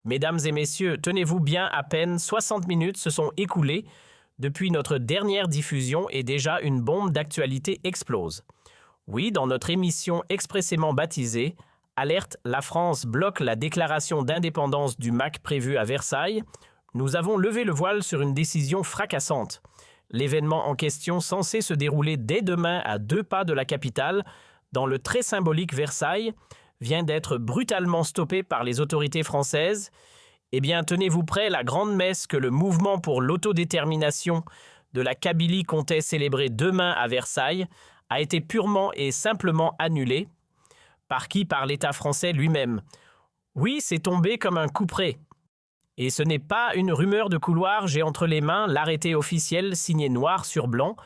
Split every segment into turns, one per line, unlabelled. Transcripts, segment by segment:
Mesdames et messieurs, tenez-vous bien, à peine 60 minutes se sont écoulées depuis notre dernière diffusion et déjà une bombe d'actualité explose. Oui, dans notre émission expressément baptisée « Alerte, la France bloque la déclaration d'indépendance du MAC prévue à Versailles », nous avons levé le voile sur une décision fracassante. L'événement en question, censé se dérouler dès demain à 2 pas de la capitale, dans le très symbolique Versailles, vient d'être brutalement stoppé par les autorités françaises. Eh bien, tenez-vous prêts, la grande messe que le mouvement pour l'autodétermination de la Kabylie comptait célébrer demain à Versailles a été purement et simplement annulée. Par qui? Par l'État français lui-même. Oui, c'est tombé comme un couperet. Et ce n'est pas une rumeur de couloir, j'ai entre les mains l'arrêté officiel signé noir sur blanc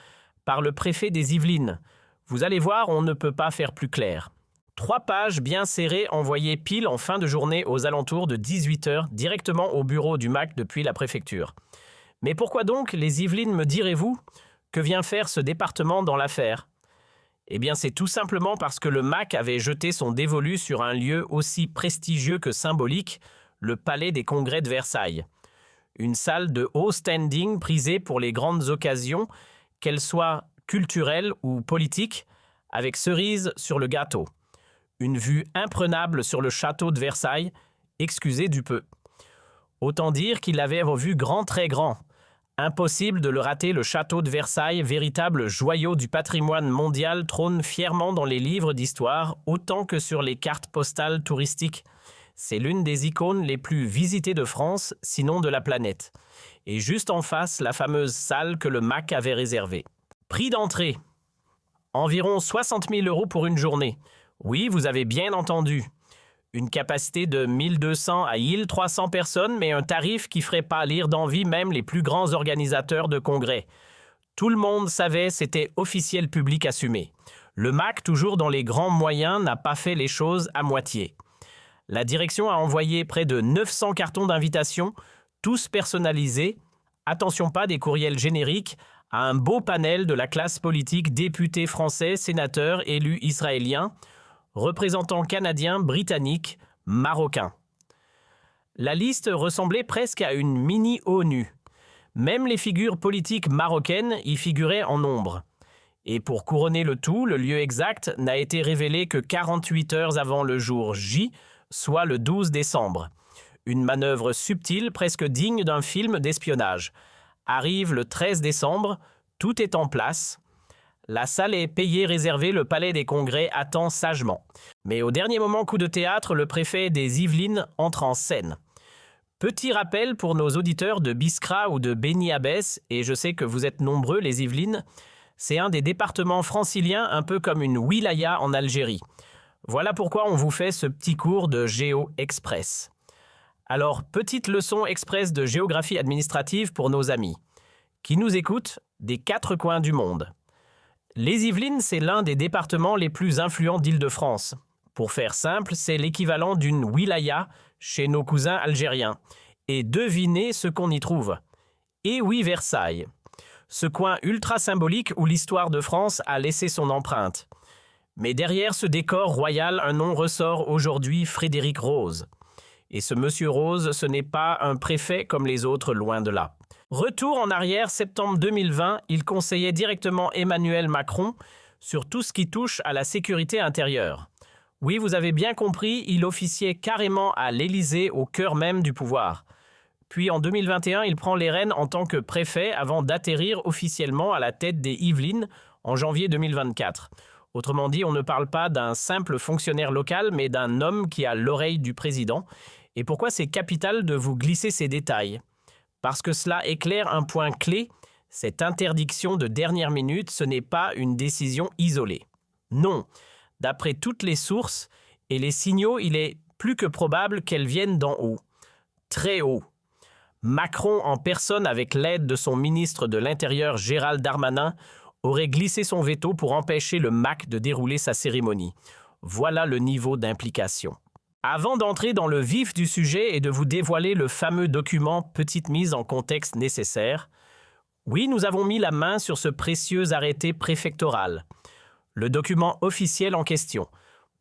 par le préfet des Yvelines. Vous allez voir, on ne peut pas faire plus clair. 3 pages bien serrées envoyées pile en fin de journée aux alentours de 18 h directement au bureau du MAC depuis la préfecture. Mais pourquoi donc les Yvelines, me direz-vous? Que vient faire ce département dans l'affaire? Eh bien, c'est tout simplement parce que le MAC avait jeté son dévolu sur un lieu aussi prestigieux que symbolique, le Palais des Congrès de Versailles. Une salle de haut standing prisée pour les grandes occasions, qu'elles soient culturelles ou politiques, avec cerise sur le gâteau. Une vue imprenable sur le château de Versailles, excusez du peu. Autant dire qu'il l'avait revu grand, très grand. Impossible de le rater, le château de Versailles, véritable joyau du patrimoine mondial, trône fièrement dans les livres d'histoire, autant que sur les cartes postales touristiques. C'est l'une des icônes les plus visitées de France, sinon de la planète. Et juste en face, la fameuse salle que le MAC avait réservée. Prix d'entrée. Environ 60 000 € pour une journée. Oui, vous avez bien entendu. Une capacité de 1200 à 1300 personnes, mais un tarif qui ferait pâlir d'envie même les plus grands organisateurs de congrès. Tout le monde savait, c'était officiel public assumé. Le MAC, toujours dans les grands moyens, n'a pas fait les choses à moitié. La direction a envoyé près de 900 cartons d'invitation, tous personnalisés, attention pas des courriels génériques, à un beau panel de la classe politique, députés français, sénateurs, élus israéliens, représentants canadiens, britanniques, marocains. La liste ressemblait presque à une mini-ONU. Même les figures politiques marocaines y figuraient en nombre. Et pour couronner le tout, le lieu exact n'a été révélé que 48 heures avant le jour J, soit le 12 décembre. Une manœuvre subtile, presque digne d'un film d'espionnage. Arrive le 13 décembre, tout est en place. La salle est payée, réservée, le Palais des Congrès attend sagement. Mais au dernier moment, coup de théâtre, le préfet des Yvelines entre en scène. Petit rappel pour nos auditeurs de Biskra ou de Beni Abbès, et je sais que vous êtes nombreux les Yvelines, c'est un des départements franciliens, un peu comme une wilaya en Algérie. Voilà pourquoi on vous fait ce petit cours de Géo Express. Alors, petite leçon express de géographie administrative pour nos amis, qui nous écoutent des 4 coins du monde. Les Yvelines, c'est l'un des départements les plus influents d'Île-de-France. Pour faire simple, c'est l'équivalent d'une wilaya chez nos cousins algériens. Et devinez ce qu'on y trouve. Et oui, Versailles. Ce coin ultra symbolique où l'histoire de France a laissé son empreinte. Mais derrière ce décor royal, un nom ressort aujourd'hui, Frédéric Rose. Et ce monsieur Rose, ce n'est pas un préfet comme les autres, loin de là. Retour en arrière, septembre 2020, il conseillait directement Emmanuel Macron sur tout ce qui touche à la sécurité intérieure. Oui, vous avez bien compris, il officiait carrément à l'Élysée, au cœur même du pouvoir. Puis en 2021, il prend les rênes en tant que préfet avant d'atterrir officiellement à la tête des Yvelines en janvier 2024. Autrement dit, on ne parle pas d'un simple fonctionnaire local, mais d'un homme qui a l'oreille du président. Et pourquoi c'est capital de vous glisser ces détails? Parce que cela éclaire un point clé, cette interdiction de dernière minute, ce n'est pas une décision isolée. Non, d'après toutes les sources et les signaux, il est plus que probable qu'elles viennent d'en haut, très haut. Macron en personne, avec l'aide de son ministre de l'Intérieur Gérald Darmanin, aurait glissé son veto pour empêcher le MAC de dérouler sa cérémonie. Voilà le niveau d'implication. Avant d'entrer dans le vif du sujet et de vous dévoiler le fameux document petite mise en contexte nécessaire, oui, nous avons mis la main sur ce précieux arrêté préfectoral. Le document officiel en question.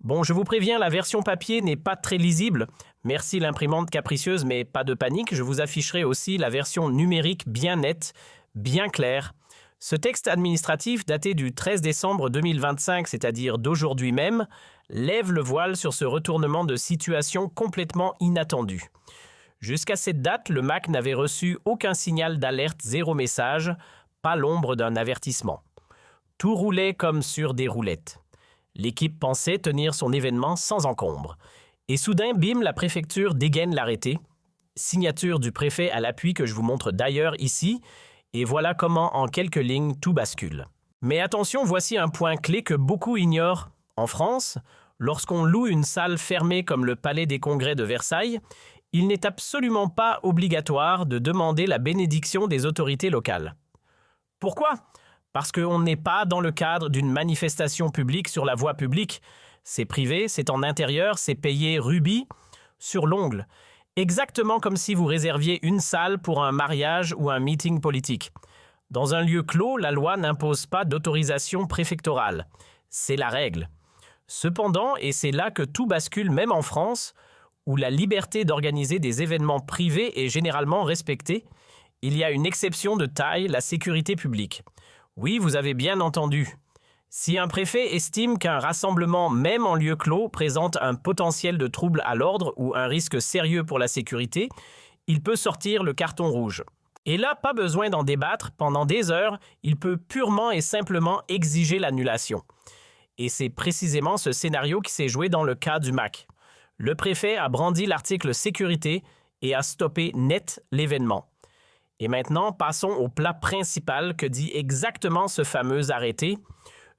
Bon, je vous préviens, la version papier n'est pas très lisible. Merci l'imprimante capricieuse, mais pas de panique, je vous afficherai aussi la version numérique bien nette, bien claire. Ce texte administratif daté du 13 décembre 2025, c'est-à-dire d'aujourd'hui même, lève le voile sur ce retournement de situation complètement inattendu. Jusqu'à cette date, le MAC n'avait reçu aucun signal d'alerte, zéro message, pas l'ombre d'un avertissement. Tout roulait comme sur des roulettes. L'équipe pensait tenir son événement sans encombre. Et soudain, bim, la préfecture dégaine l'arrêté. Signature du préfet à l'appui que je vous montre d'ailleurs ici. Et voilà comment, en quelques lignes, tout bascule. Mais attention, voici un point clé que beaucoup ignorent. En France, lorsqu'on loue une salle fermée comme le Palais des Congrès de Versailles, il n'est absolument pas obligatoire de demander la bénédiction des autorités locales. Pourquoi ? Parce qu'on n'est pas dans le cadre d'une manifestation publique sur la voie publique. C'est privé, c'est en intérieur, c'est payé rubis sur l'ongle. Exactement comme si vous réserviez une salle pour un mariage ou un meeting politique. Dans un lieu clos, la loi n'impose pas d'autorisation préfectorale. C'est la règle. Cependant, et c'est là que tout bascule même en France, où la liberté d'organiser des événements privés est généralement respectée, il y a une exception de taille, la sécurité publique. Oui, vous avez bien entendu. Si un préfet estime qu'un rassemblement, même en lieu clos, présente un potentiel de trouble à l'ordre ou un risque sérieux pour la sécurité, il peut sortir le carton rouge. Et là, pas besoin d'en débattre, pendant des heures, il peut purement et simplement exiger l'annulation. Et c'est précisément ce scénario qui s'est joué dans le cas du MAC. Le préfet a brandi l'article sécurité et a stoppé net l'événement. Et maintenant, passons au plat principal que dit exactement ce fameux arrêté.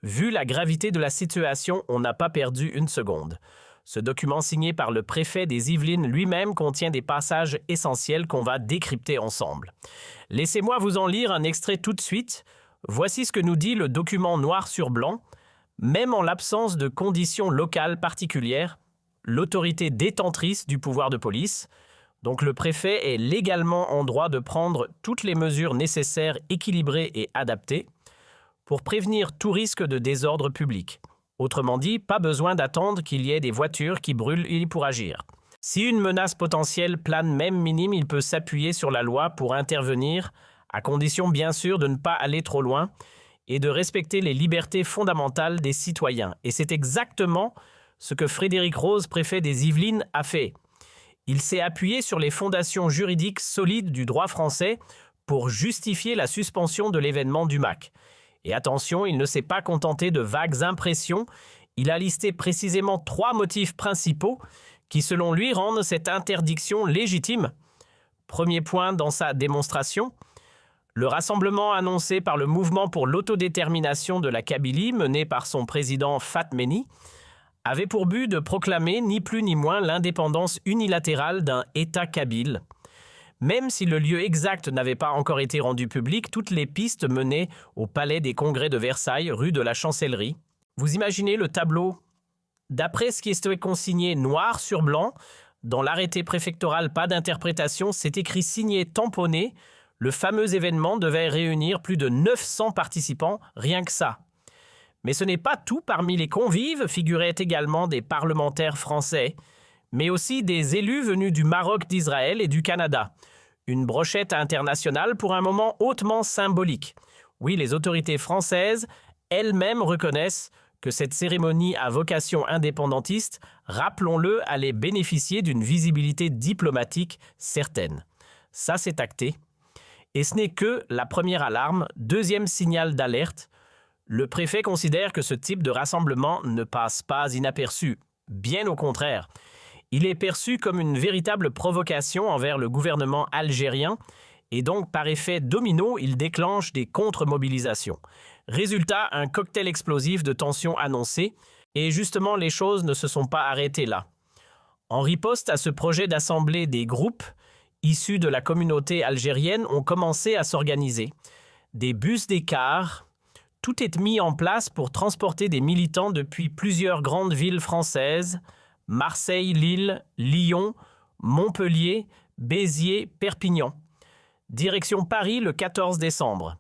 Vu la gravité de la situation, on n'a pas perdu une seconde. Ce document signé par le préfet des Yvelines lui-même contient des passages essentiels qu'on va décrypter ensemble. Laissez-moi vous en lire un extrait tout de suite. Voici ce que nous dit le document noir sur blanc. Même en l'absence de conditions locales particulières, l'autorité détentrice du pouvoir de police, donc le préfet est légalement en droit de prendre toutes les mesures nécessaires, équilibrées et adaptées pour prévenir tout risque de désordre public. Autrement dit, pas besoin d'attendre qu'il y ait des voitures qui brûlent pour agir. Si une menace potentielle plane même minime, il peut s'appuyer sur la loi pour intervenir, à condition bien sûr de ne pas aller trop loin et de respecter les libertés fondamentales des citoyens. Et c'est exactement ce que Frédéric Rose, préfet des Yvelines, a fait. Il s'est appuyé sur les fondations juridiques solides du droit français pour justifier la suspension de l'événement du MAC. Et attention, il ne s'est pas contenté de vagues impressions, il a listé précisément 3 motifs principaux qui, selon lui, rendent cette interdiction légitime. Premier point dans sa démonstration, le rassemblement annoncé par le mouvement pour l'autodétermination de la Kabylie, mené par son président Fatmeni, avait pour but de proclamer ni plus ni moins l'indépendance unilatérale d'un État kabyle. Même si le lieu exact n'avait pas encore été rendu public, toutes les pistes menaient au Palais des Congrès de Versailles, rue de la Chancellerie. Vous imaginez le tableau? D'après ce qui était consigné noir sur blanc, dans l'arrêté préfectoral, pas d'interprétation, c'est écrit signé tamponné. Le fameux événement devait réunir plus de 900 participants, rien que ça. Mais ce n'est pas tout. Parmi les convives figuraient également des parlementaires français, mais aussi des élus venus du Maroc, d'Israël et du Canada. Une brochette internationale pour un moment hautement symbolique. Oui, les autorités françaises elles-mêmes reconnaissent que cette cérémonie à vocation indépendantiste, rappelons-le, allait bénéficier d'une visibilité diplomatique certaine. Ça, c'est acté. Et ce n'est que la première alarme, deuxième signal d'alerte. Le préfet considère que ce type de rassemblement ne passe pas inaperçu. Bien au contraire. Il est perçu comme une véritable provocation envers le gouvernement algérien et donc par effet domino, il déclenche des contre-mobilisations. Résultat, un cocktail explosif de tensions annoncé et justement les choses ne se sont pas arrêtées là. En riposte à ce projet d'assemblée, des groupes issus de la communauté algérienne ont commencé à s'organiser. Des bus des cars, tout est mis en place pour transporter des militants depuis plusieurs grandes villes françaises, Marseille, Lille, Lyon, Montpellier, Béziers, Perpignan. Direction Paris le 14 décembre.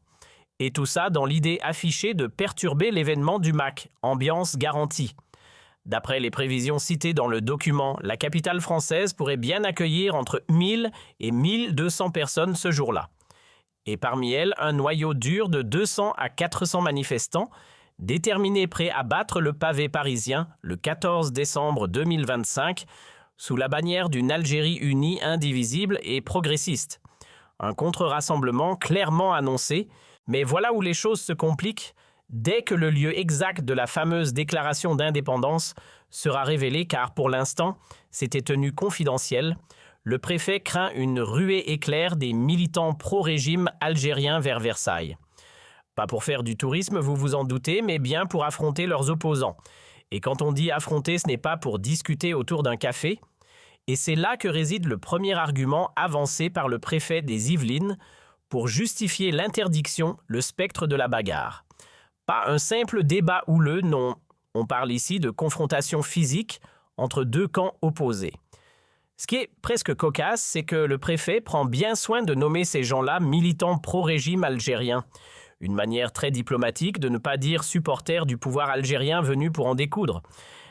Et tout ça dans l'idée affichée de perturber l'événement du MAC, ambiance garantie. D'après les prévisions citées dans le document, la capitale française pourrait bien accueillir entre 1000 et 1200 personnes ce jour-là. Et parmi elles, un noyau dur de 200 à 400 manifestants, déterminés prêts à battre le pavé parisien le 14 décembre 2025, sous la bannière d'une Algérie unie, indivisible et progressiste. Un contre-rassemblement clairement annoncé, mais voilà où les choses se compliquent dès que le lieu exact de la fameuse déclaration d'indépendance sera révélé, car pour l'instant, c'était tenu confidentiel. Le préfet craint une ruée éclair des militants pro-régime algériens vers Versailles. Pas pour faire du tourisme, vous vous en doutez, mais bien pour affronter leurs opposants. Et quand on dit affronter, ce n'est pas pour discuter autour d'un café. Et c'est là que réside le premier argument avancé par le préfet des Yvelines pour justifier l'interdiction, le spectre de la bagarre. Pas un simple débat houleux, non. On parle ici de confrontation physique entre deux camps opposés. Ce qui est presque cocasse, c'est que le préfet prend bien soin de nommer ces gens-là militants pro-régime algérien. Une manière très diplomatique de ne pas dire supporters du pouvoir algérien venus pour en découdre.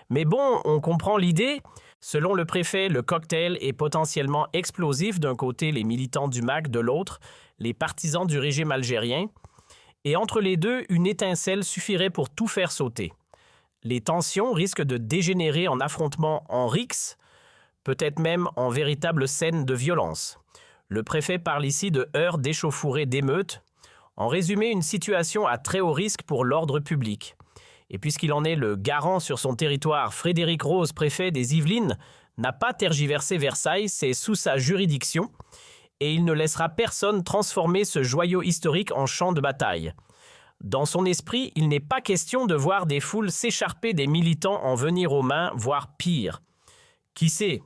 Mais bon, on comprend l'idée. Selon le préfet, le cocktail est potentiellement explosif, d'un côté les militants du MAC, de l'autre les partisans du régime algérien. Et entre les deux, une étincelle suffirait pour tout faire sauter. Les tensions risquent de dégénérer en affrontements en rixe, peut-être même en véritable scène de violence. Le préfet parle ici de heurts d'échauffourées d'émeutes. En résumé, une situation à très haut risque pour l'ordre public. Et puisqu'il en est le garant sur son territoire, Frédéric Rose, préfet des Yvelines, n'a pas tergiversé Versailles, c'est sous sa juridiction, et il ne laissera personne transformer ce joyau historique en champ de bataille. Dans son esprit, il n'est pas question de voir des foules s'écharper des militants en venir aux mains, voire pire. Qui sait?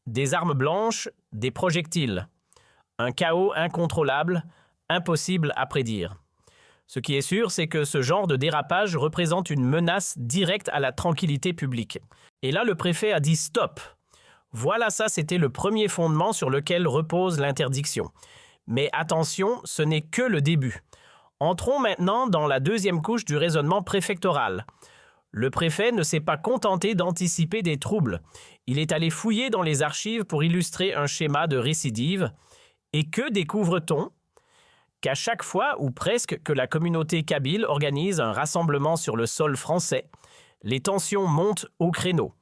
Des armes blanches, des projectiles. Un chaos incontrôlable, impossible à prédire. Ce qui est sûr, c'est que ce genre de dérapage représente une menace directe à la tranquillité publique. Et là, le préfet a dit stop. Voilà, ça, c'était le premier fondement sur lequel repose l'interdiction. Mais attention, ce n'est que le début. Entrons maintenant dans la deuxième couche du raisonnement préfectoral. Le préfet ne s'est pas contenté d'anticiper des troubles. Il est allé fouiller dans les archives pour illustrer un schéma de récidive. Et que découvre-t-on? Qu'à chaque fois, ou presque, que la communauté kabyle organise un rassemblement sur le sol français, les tensions montent au créneau.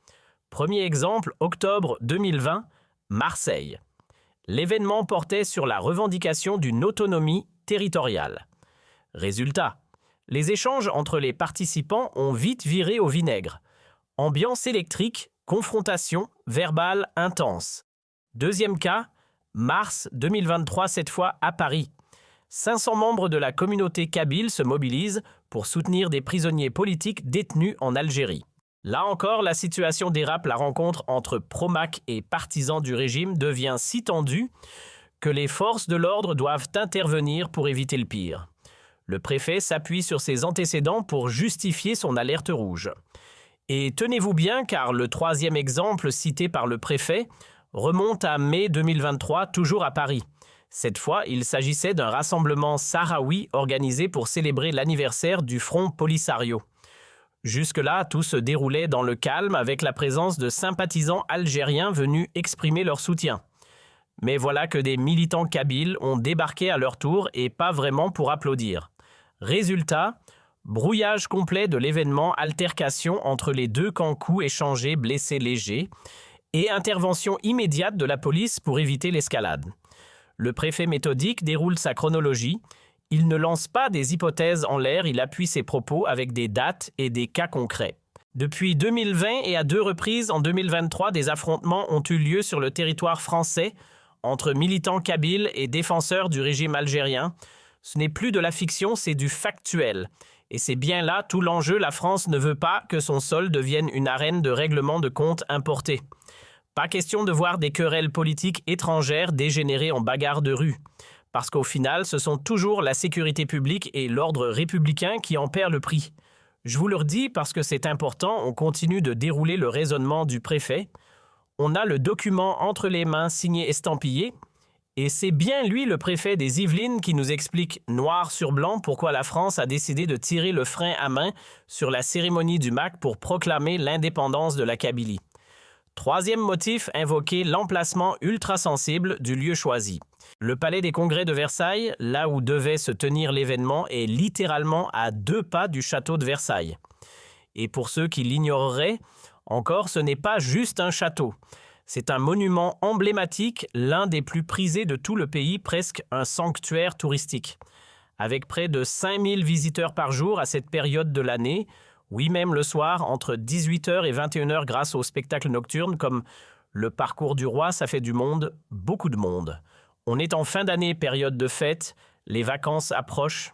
Premier exemple, octobre 2020, Marseille. L'événement portait sur la revendication d'une autonomie territoriale. Résultat, les échanges entre les participants ont vite viré au vinaigre. Ambiance électrique, confrontation verbale intense. Deuxième cas, mars 2023, cette fois à Paris. 500 membres de la communauté kabyle se mobilisent pour soutenir des prisonniers politiques détenus en Algérie. Là encore, la situation dérape, la rencontre entre pro-MAC et partisans du régime devient si tendue que les forces de l'ordre doivent intervenir pour éviter le pire. Le préfet s'appuie sur ses antécédents pour justifier son alerte rouge. Et tenez-vous bien, car le troisième exemple cité par le préfet remonte à mai 2023, toujours à Paris. Cette fois, il s'agissait d'un rassemblement sahraoui organisé pour célébrer l'anniversaire du Front Polisario. Jusque-là, tout se déroulait dans le calme avec la présence de sympathisants algériens venus exprimer leur soutien. Mais voilà que des militants kabyles ont débarqué à leur tour et pas vraiment pour applaudir. Résultat, brouillage complet de l'événement, altercation entre les deux camps, coups échangés, blessés légers, et intervention immédiate de la police pour éviter l'escalade. Le préfet méthodique déroule sa chronologie. Il ne lance pas des hypothèses en l'air, il appuie ses propos avec des dates et des cas concrets. Depuis 2020 et à 2 reprises en 2023, des affrontements ont eu lieu sur le territoire français entre militants kabyles et défenseurs du régime algérien. Ce n'est plus de la fiction, c'est du factuel. Et c'est bien là tout l'enjeu, la France ne veut pas que son sol devienne une arène de règlement de comptes importés. Pas question de voir des querelles politiques étrangères dégénérer en bagarres de rue. Parce qu'au final, ce sont toujours la sécurité publique et l'ordre républicain qui en perd le prix. Je vous le redis parce que c'est important, on continue de dérouler le raisonnement du préfet. On a le document entre les mains signé estampillé. Et c'est bien lui, le préfet des Yvelines, qui nous explique noir sur blanc pourquoi la France a décidé de tirer le frein à main sur la cérémonie du MAC pour proclamer l'indépendance de la Kabylie. Troisième motif invoqué, l'emplacement ultra-sensible du lieu choisi. Le palais des congrès de Versailles, là où devait se tenir l'événement, est littéralement à 2 pas du château de Versailles. Et pour ceux qui l'ignoreraient, encore, ce n'est pas juste un château. C'est un monument emblématique, l'un des plus prisés de tout le pays, presque un sanctuaire touristique. Avec près de 5000 visiteurs par jour à cette période de l'année, oui même le soir, entre 18h et 21h grâce aux spectacles nocturnes comme le parcours du roi, ça fait du monde, beaucoup de monde. On est en fin d'année, période de fête, les vacances approchent.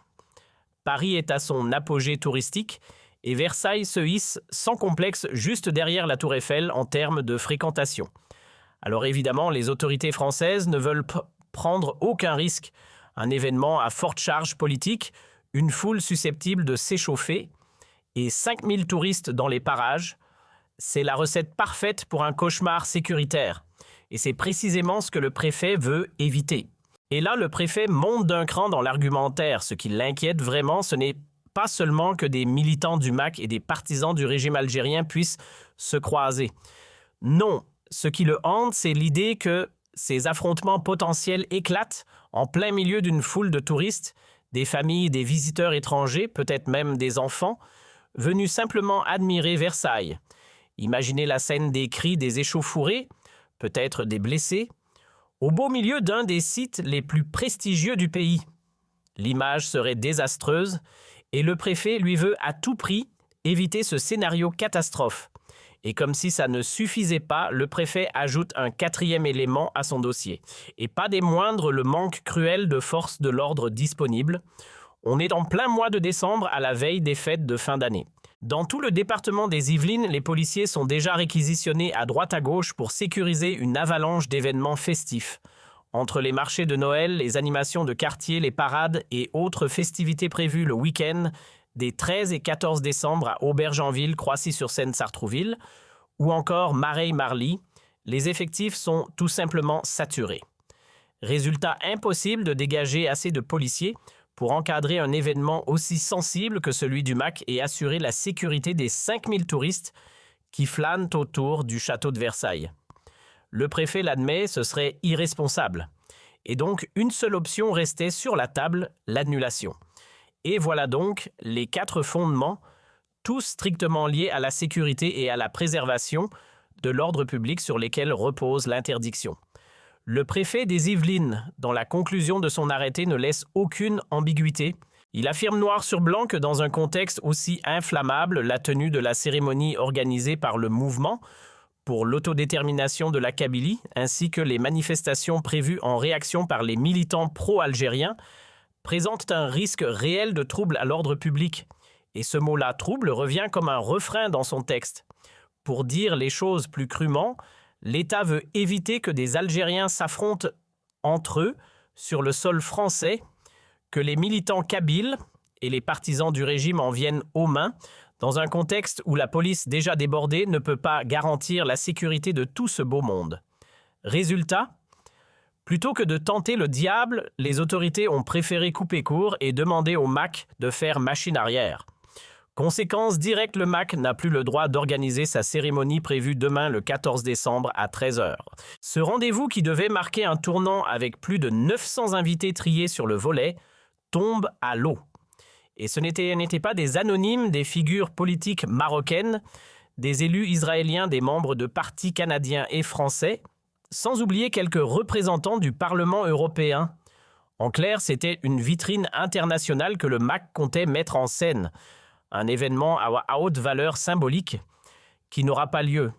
Paris est à son apogée touristique et Versailles se hisse sans complexe juste derrière la Tour Eiffel en termes de fréquentation. Alors évidemment, les autorités françaises ne veulent prendre aucun risque. Un événement à forte charge politique, une foule susceptible de s'échauffer et 5000 touristes dans les parages, c'est la recette parfaite pour un cauchemar sécuritaire. Et c'est précisément ce que le préfet veut éviter. Et là, le préfet monte d'un cran dans l'argumentaire. Ce qui l'inquiète vraiment, ce n'est pas seulement que des militants du MAC et des partisans du régime algérien puissent se croiser. Non, ce qui le hante, c'est l'idée que ces affrontements potentiels éclatent en plein milieu d'une foule de touristes, des familles, des visiteurs étrangers, peut-être même des enfants, venus simplement admirer Versailles. Imaginez la scène des cris des échauffourés, peut-être des blessés, au beau milieu d'un des sites les plus prestigieux du pays. L'image serait désastreuse et le préfet lui veut à tout prix éviter ce scénario catastrophe. Et comme si ça ne suffisait pas, le préfet ajoute un 4e élément à son dossier. Et pas des moindres, le manque cruel de forces de l'ordre disponibles. On est en plein mois de décembre à la veille des fêtes de fin d'année. Dans tout le département des Yvelines, les policiers sont déjà réquisitionnés à droite à gauche pour sécuriser une avalanche d'événements festifs. Entre les marchés de Noël, les animations de quartier, les parades et autres festivités prévues le week-end des 13 et 14 décembre à Aubergenville, Croissy-sur-Seine, Sartrouville, ou encore Mareil-Marly, les effectifs sont tout simplement saturés. Résultat, impossible de dégager assez de policiers pour encadrer un événement aussi sensible que celui du MAC et assurer la sécurité des 5000 touristes qui flânent autour du château de Versailles. Le préfet l'admet, ce serait irresponsable. Et donc, une seule option restait sur la table, l'annulation. Et voilà donc les 4 fondements, tous strictement liés à la sécurité et à la préservation de l'ordre public sur lesquels repose l'interdiction. Le préfet des Yvelines, dans la conclusion de son arrêté, ne laisse aucune ambiguïté. Il affirme noir sur blanc que dans un contexte aussi inflammable, la tenue de la cérémonie organisée par le mouvement pour l'autodétermination de la Kabylie, ainsi que les manifestations prévues en réaction par les militants pro-algériens, présentent un risque réel de trouble à l'ordre public. Et ce mot-là, trouble, revient comme un refrain dans son texte. Pour dire les choses plus crûment, l'État veut éviter que des Algériens s'affrontent entre eux sur le sol français, que les militants kabyles et les partisans du régime en viennent aux mains, dans un contexte où la police déjà débordée ne peut pas garantir la sécurité de tout ce beau monde. Résultat, plutôt que de tenter le diable, les autorités ont préféré couper court et demander au MAC de faire machine arrière. Conséquence directe, le MAC n'a plus le droit d'organiser sa cérémonie prévue demain le 14 décembre à 13h. Ce rendez-vous qui devait marquer un tournant avec plus de 900 invités triés sur le volet tombe à l'eau. Et ce n'étaient pas des anonymes, des figures politiques marocaines, des élus israéliens, des membres de partis canadiens et français, sans oublier quelques représentants du Parlement européen. En clair, c'était une vitrine internationale que le MAC comptait mettre en scène. Un événement à haute valeur symbolique qui n'aura pas lieu.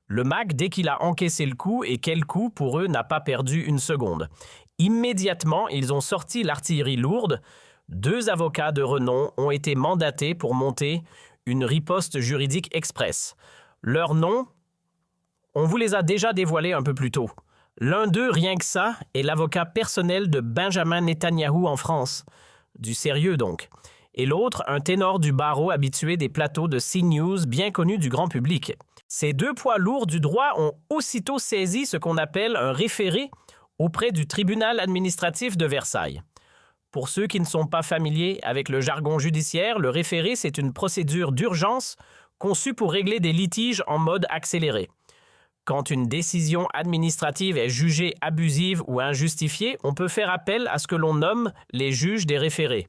Le MAC, dès qu'il a encaissé le coup, et quel coup pour eux, n'a pas perdu une seconde. Immédiatement, ils ont sorti l'artillerie lourde. 2 avocats de renom ont été mandatés pour monter une riposte juridique express. Leurs noms, on vous les a déjà dévoilés un peu plus tôt. L'un d'eux, rien que ça, est l'avocat personnel de Benjamin Netanyahou en France. Du sérieux donc. Et l'autre, un ténor du barreau habitué des plateaux de CNews, bien connu du grand public. Ces 2 poids lourds du droit ont aussitôt saisi ce qu'on appelle un référé auprès du tribunal administratif de Versailles. Pour ceux qui ne sont pas familiers avec le jargon judiciaire, le référé, c'est une procédure d'urgence conçue pour régler des litiges en mode accéléré. Quand une décision administrative est jugée abusive ou injustifiée, on peut faire appel à ce que l'on nomme les juges des référés.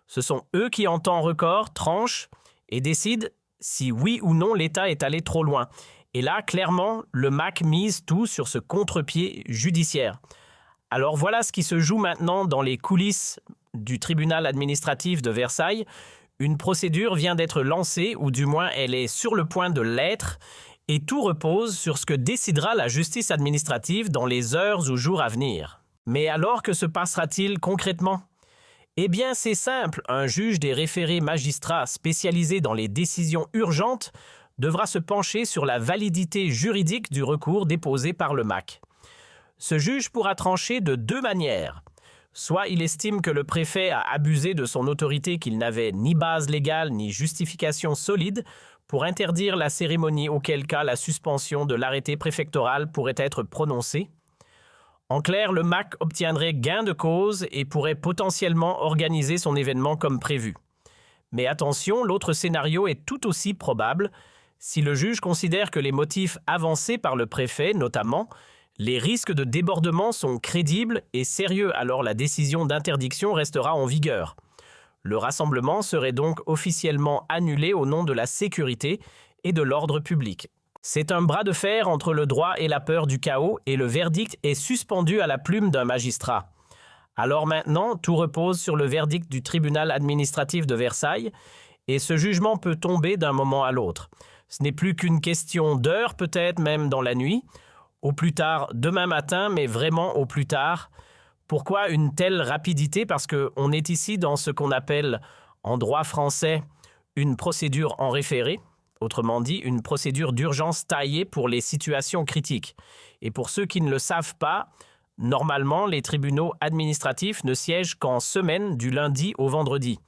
Ce sont eux qui, en temps record, tranchent et décident si oui ou non l'État est allé trop loin. Et là, clairement, le MAC mise tout sur ce contre-pied judiciaire. Alors voilà ce qui se joue maintenant dans les coulisses du tribunal administratif de Versailles. Une procédure vient d'être lancée, ou du moins elle est sur le point de l'être, et tout repose sur ce que décidera la justice administrative dans les heures ou jours à venir. Mais alors, que se passera-t-il concrètement? Eh bien, c'est simple, un juge des référés magistrats spécialisé dans les décisions urgentes devra se pencher sur la validité juridique du recours déposé par le MAC. Ce juge pourra trancher de deux manières. Soit il estime que le préfet a abusé de son autorité, qu'il n'avait ni base légale ni justification solide pour interdire la cérémonie, auquel cas la suspension de l'arrêté préfectoral pourrait être prononcée. En clair, le MAC obtiendrait gain de cause et pourrait potentiellement organiser son événement comme prévu. Mais attention, l'autre scénario est tout aussi probable si le juge considère que les motifs avancés par le préfet, notamment, les risques de débordement sont crédibles et sérieux, alors la décision d'interdiction restera en vigueur. Le rassemblement serait donc officiellement annulé au nom de la sécurité et de l'ordre public. C'est un bras de fer entre le droit et la peur du chaos et le verdict est suspendu à la plume d'un magistrat. Alors maintenant, tout repose sur le verdict du tribunal administratif de Versailles et ce jugement peut tomber d'un moment à l'autre. Ce n'est plus qu'une question d'heures, peut-être même dans la nuit. Au plus tard demain matin, mais vraiment au plus tard. Pourquoi une telle rapidité? Parce qu'on est ici dans ce qu'on appelle, en droit français, une procédure en référé, autrement dit, une procédure d'urgence taillée pour les situations critiques. Et pour ceux qui ne le savent pas, normalement, les tribunaux administratifs ne siègent qu'en semaine du lundi au vendredi.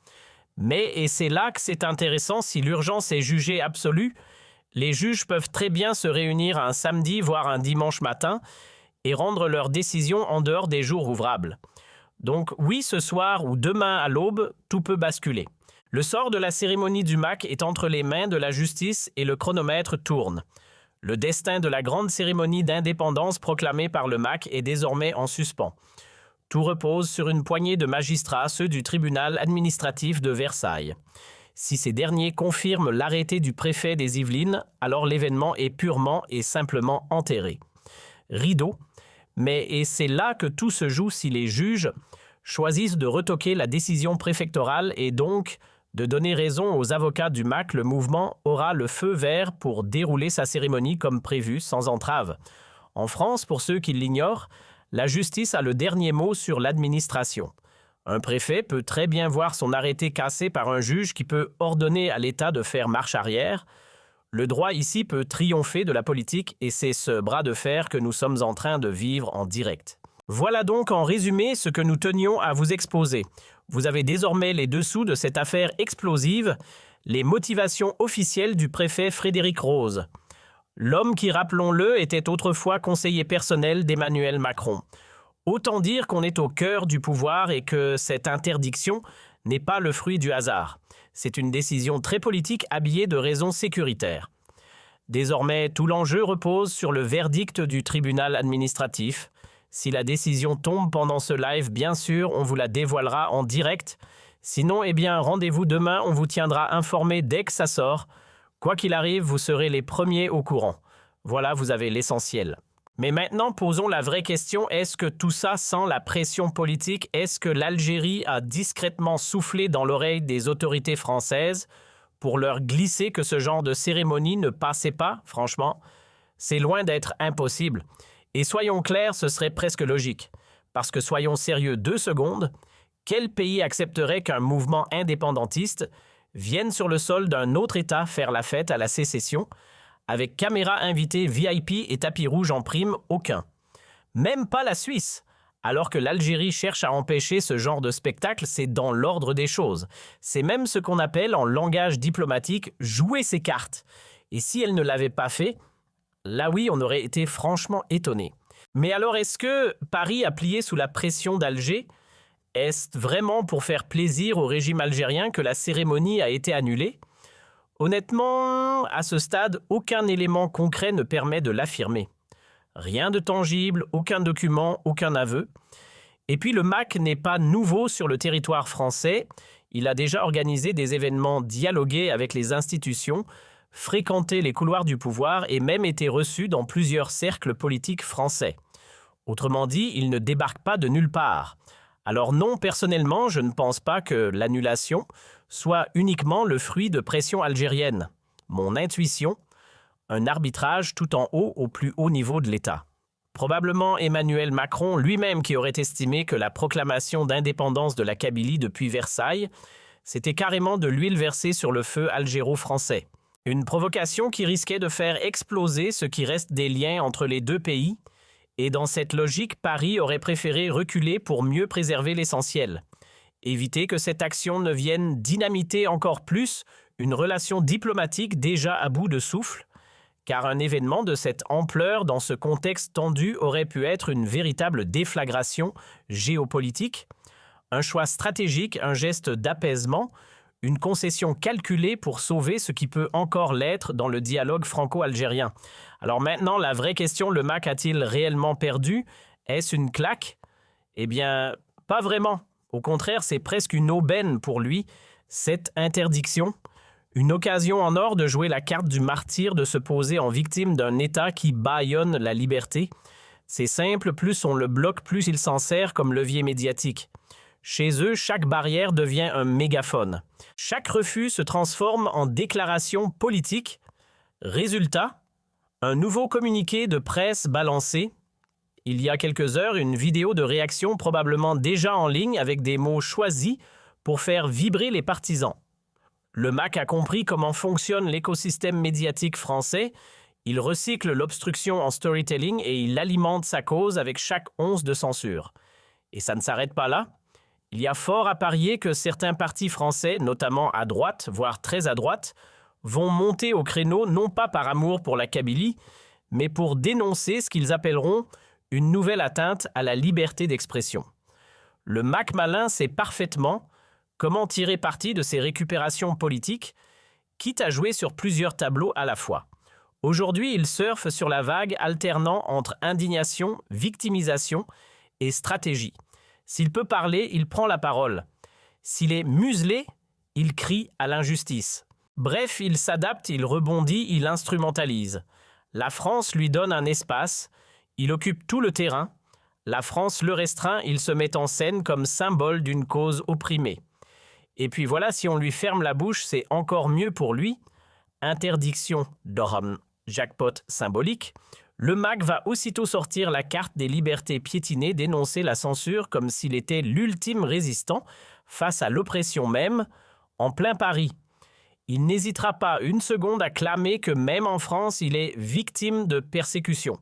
Mais, et c'est là que c'est intéressant, si l'urgence est jugée absolue, les juges peuvent très bien se réunir un samedi, voire un dimanche matin, et rendre leur décision en dehors des jours ouvrables. Donc oui, ce soir ou demain à l'aube, tout peut basculer. Le sort de la cérémonie du MAC est entre les mains de la justice et le chronomètre tourne. Le destin de la grande cérémonie d'indépendance proclamée par le MAC est désormais en suspens. Tout repose sur une poignée de magistrats, ceux du tribunal administratif de Versailles. Si ces derniers confirment l'arrêté du préfet des Yvelines, alors l'événement est purement et simplement enterré. Rideau, et c'est là que tout se joue si les juges choisissent de retoquer la décision préfectorale et donc de donner raison aux avocats du MAC, le mouvement aura le feu vert pour dérouler sa cérémonie comme prévu, sans entrave. En France, pour ceux qui l'ignorent, la justice a le dernier mot sur l'administration. Un préfet peut très bien voir son arrêté cassé par un juge qui peut ordonner à l'État de faire marche arrière. Le droit ici peut triompher de la politique et c'est ce bras de fer que nous sommes en train de vivre en direct. Voilà donc en résumé ce que nous tenions à vous exposer. Vous avez désormais les dessous de cette affaire explosive, les motivations officielles du préfet Frédéric Rose. L'homme qui, rappelons-le, était autrefois conseiller personnel d'Emmanuel Macron. Autant dire qu'on est au cœur du pouvoir et que cette interdiction n'est pas le fruit du hasard. C'est une décision très politique habillée de raisons sécuritaires. Désormais, tout l'enjeu repose sur le verdict du tribunal administratif. Si la décision tombe pendant ce live, bien sûr, on vous la dévoilera en direct. Sinon, rendez-vous demain, on vous tiendra informé dès que ça sort. Quoi qu'il arrive, vous serez les premiers au courant. Voilà, vous avez l'essentiel. Mais maintenant, posons la vraie question, est-ce que tout ça sent la pression politique? Est-ce que l'Algérie a discrètement soufflé dans l'oreille des autorités françaises pour leur glisser que ce genre de cérémonie ne passait pas? Franchement, c'est loin d'être impossible. Et soyons clairs, ce serait presque logique. Parce que soyons sérieux 2 secondes, quel pays accepterait qu'un mouvement indépendantiste vienne sur le sol d'un autre État faire la fête à la sécession? Avec caméra invitée VIP et tapis rouge en prime, aucun. Même pas la Suisse. Alors que l'Algérie cherche à empêcher ce genre de spectacle, c'est dans l'ordre des choses. C'est même ce qu'on appelle en langage diplomatique « jouer ses cartes ». Et si elle ne l'avait pas fait, là oui, on aurait été franchement étonné. Mais alors, est-ce que Paris a plié sous la pression d'Alger? Est-ce vraiment pour faire plaisir au régime algérien que la cérémonie a été annulée? Honnêtement, à ce stade, aucun élément concret ne permet de l'affirmer. Rien de tangible, aucun document, aucun aveu. Et puis le MAC n'est pas nouveau sur le territoire français. Il a déjà organisé des événements dialogués avec les institutions, fréquenté les couloirs du pouvoir et même été reçu dans plusieurs cercles politiques français. Autrement dit, il ne débarque pas de nulle part. Alors non, personnellement, je ne pense pas que l'annulation soit uniquement le fruit de pression algérienne. Mon intuition, un arbitrage tout en haut au plus haut niveau de l'État. Probablement Emmanuel Macron lui-même qui aurait estimé que la proclamation d'indépendance de la Kabylie depuis Versailles, c'était carrément de l'huile versée sur le feu algéro-français. Une provocation qui risquait de faire exploser ce qui reste des liens entre les deux pays, et dans cette logique, Paris aurait préféré reculer pour mieux préserver l'essentiel. Éviter que cette action ne vienne dynamiter encore plus une relation diplomatique déjà à bout de souffle, car un événement de cette ampleur dans ce contexte tendu aurait pu être une véritable déflagration géopolitique, un choix stratégique, un geste d'apaisement, une concession calculée pour sauver ce qui peut encore l'être dans le dialogue franco-algérien. Alors maintenant, la vraie question, le MAC a-t-il réellement perdu? Est-ce une claque? Eh bien, pas vraiment. Au contraire, c'est presque une aubaine pour lui, cette interdiction. Une occasion en or de jouer la carte du martyr, de se poser en victime d'un État qui bâillonne la liberté. C'est simple, plus on le bloque, plus il s'en sert comme levier médiatique. Chez eux, chaque barrière devient un mégaphone. Chaque refus se transforme en déclaration politique. Résultat, un nouveau communiqué de presse balancé. Il y a quelques heures, une vidéo de réaction probablement déjà en ligne avec des mots choisis pour faire vibrer les partisans. Le MAC a compris comment fonctionne l'écosystème médiatique français. Il recycle l'obstruction en storytelling et il alimente sa cause avec chaque once de censure. Et ça ne s'arrête pas là. Il y a fort à parier que certains partis français, notamment à droite, voire très à droite, vont monter au créneau non pas par amour pour la Kabylie, mais pour dénoncer ce qu'ils appelleront une nouvelle atteinte à la liberté d'expression. Le Mac malin sait parfaitement comment tirer parti de ces récupérations politiques, quitte à jouer sur plusieurs tableaux à la fois. Aujourd'hui, il surfe sur la vague alternant entre indignation, victimisation et stratégie. S'il peut parler, il prend la parole. S'il est muselé, il crie à l'injustice. Bref, il s'adapte, il rebondit, il instrumentalise. La France lui donne un espace, il occupe tout le terrain. La France le restreint, il se met en scène comme symbole d'une cause opprimée. Et puis voilà, si on lui ferme la bouche, c'est encore mieux pour lui. Interdiction d'Oram, jackpot symbolique. Le MAC va aussitôt sortir la carte des libertés piétinées, dénoncer la censure comme s'il était l'ultime résistant face à l'oppression même, en plein Paris. Il n'hésitera pas une seconde à clamer que même en France, il est victime de persécution.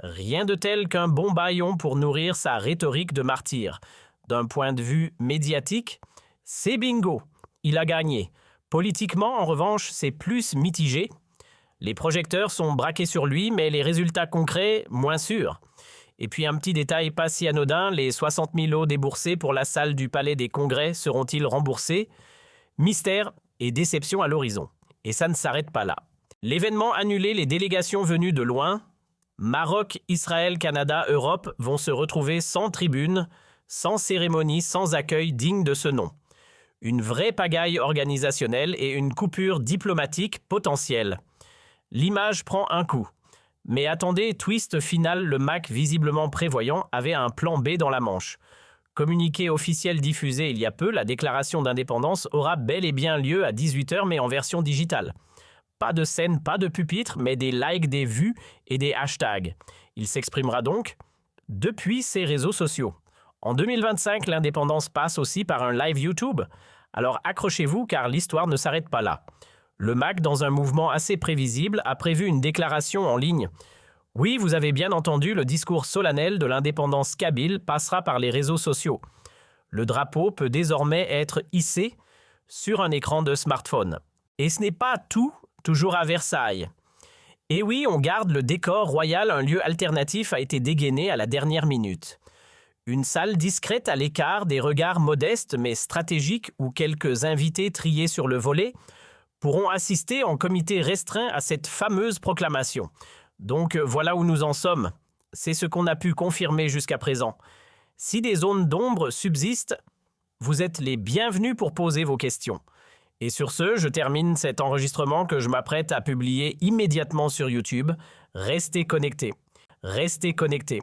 Rien de tel qu'un bon bâillon pour nourrir sa rhétorique de martyr. D'un point de vue médiatique, c'est bingo, il a gagné. Politiquement, en revanche, c'est plus mitigé. Les projecteurs sont braqués sur lui, mais les résultats concrets, moins sûrs. Et puis un petit détail pas si anodin, les 60 000 € déboursés pour la salle du Palais des Congrès seront-ils remboursés? Mystère et déception à l'horizon. Et ça ne s'arrête pas là. L'événement annulé, les délégations venues de loin, Maroc, Israël, Canada, Europe, vont se retrouver sans tribune, sans cérémonie, sans accueil digne de ce nom. Une vraie pagaille organisationnelle et une coupure diplomatique potentielle. L'image prend un coup. Mais attendez, twist final, le MAC visiblement prévoyant avait un plan B dans la manche. Communiqué officiel diffusé il y a peu, la déclaration d'indépendance aura bel et bien lieu à 18h mais en version digitale. Pas de scène, pas de pupitre, mais des likes, des vues et des hashtags. Il s'exprimera donc depuis ses réseaux sociaux. En 2025, l'indépendance passe aussi par un live YouTube. Alors accrochez-vous car l'histoire ne s'arrête pas là. Le MAC, dans un mouvement assez prévisible, a prévu une déclaration en ligne. Oui, vous avez bien entendu, le discours solennel de l'indépendance kabyle passera par les réseaux sociaux. Le drapeau peut désormais être hissé sur un écran de smartphone. Et ce n'est pas tout, toujours à Versailles. Et oui, on garde le décor royal, un lieu alternatif a été dégainé à la dernière minute. Une salle discrète à l'écart des regards modestes mais stratégiques où quelques invités triés sur le volet pourront assister en comité restreint à cette fameuse proclamation. Donc voilà où nous en sommes. C'est ce qu'on a pu confirmer jusqu'à présent. Si des zones d'ombre subsistent, vous êtes les bienvenus pour poser vos questions. Et sur ce, je termine cet enregistrement que je m'apprête à publier immédiatement sur YouTube. Restez connectés. Restez connectés.